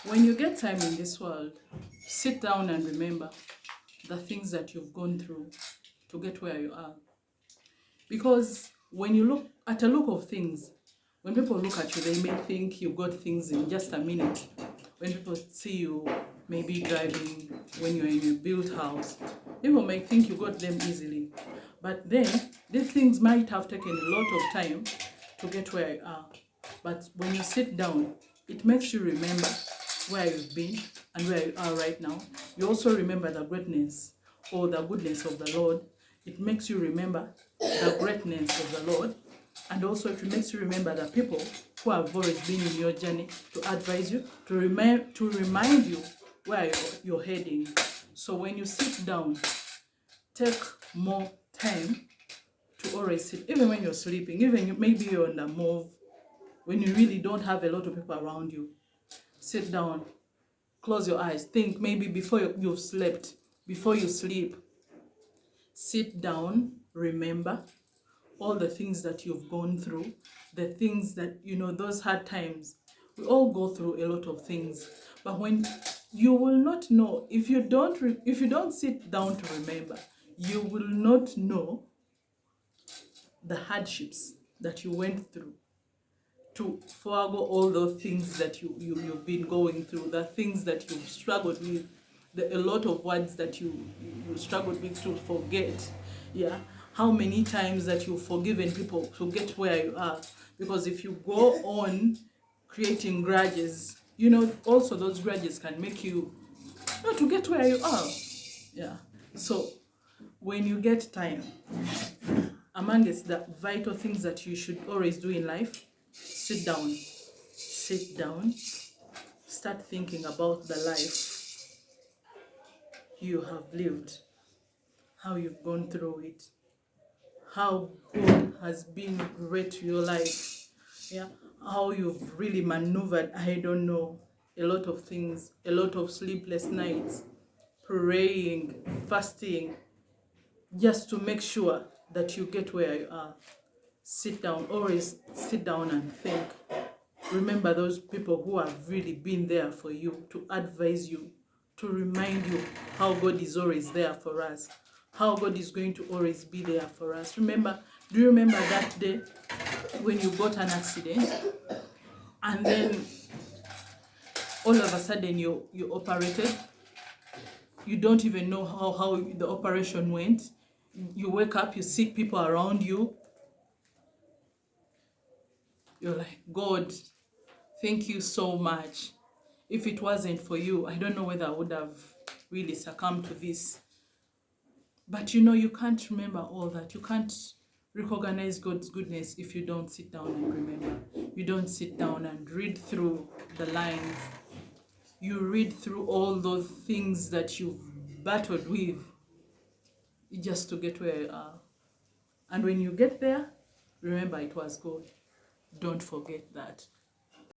When you get time in this world, sit down and remember the things that you've gone through to get where you are. Because when you look at a look of things, when people look at you, they may think you got things in just a minute. When people see you maybe driving, when you're in a built house, people may think you got them easily. But then, these things might have taken a lot of time to get where you are. But when you sit down, it makes you remember where you've been and where you are right now. You also remember the greatness or the goodness of the Lord. It makes you remember the greatness of the Lord. And also it makes you remember the people who have always been in your journey to advise you, to remind you where you're heading. So when you sit down, take more time to always sit, even when you're sleeping, even maybe you're on the move, when you really don't have a lot of people around you. Sit down, close your eyes, think maybe before you've slept, before you sleep. Sit down, remember all the things that you've gone through, the things that, those hard times. We all go through a lot of things. But when you will not know, if you don't sit down to remember, you will not know the hardships that you went through to forego all those things that you've been going through, the things that you've struggled with, a lot of words that you struggled with to forget. Yeah, how many times that you've forgiven people to get where you are. Because if you go on creating grudges, also those grudges can make you not to get where you are. Yeah. So when you get time, amongst the vital things that you should always do in life, sit down, start thinking about the life you have lived, how you've gone through it, how God has been great to your life, yeah, how you've really maneuvered, I don't know, a lot of things, a lot of sleepless nights, praying, fasting, just to make sure that you get where you are. Sit down, always sit down and think. Remember those people who have really been there for you, to advise you, to remind you how God is always there for us, how God is going to always be there for us. Do you remember that day when you got an accident and then all of a sudden you operated? You don't even know how the operation went. You wake up, you see people around you. You're like, God, thank you so much. If it wasn't for you, I don't know whether I would have really succumbed to this. But you can't remember all that. You can't recognize God's goodness if you don't sit down and remember. You don't sit down and read through the lines. You read through all those things that you've battled with just to get where you are. And when you get there, remember it was God. Don't forget that.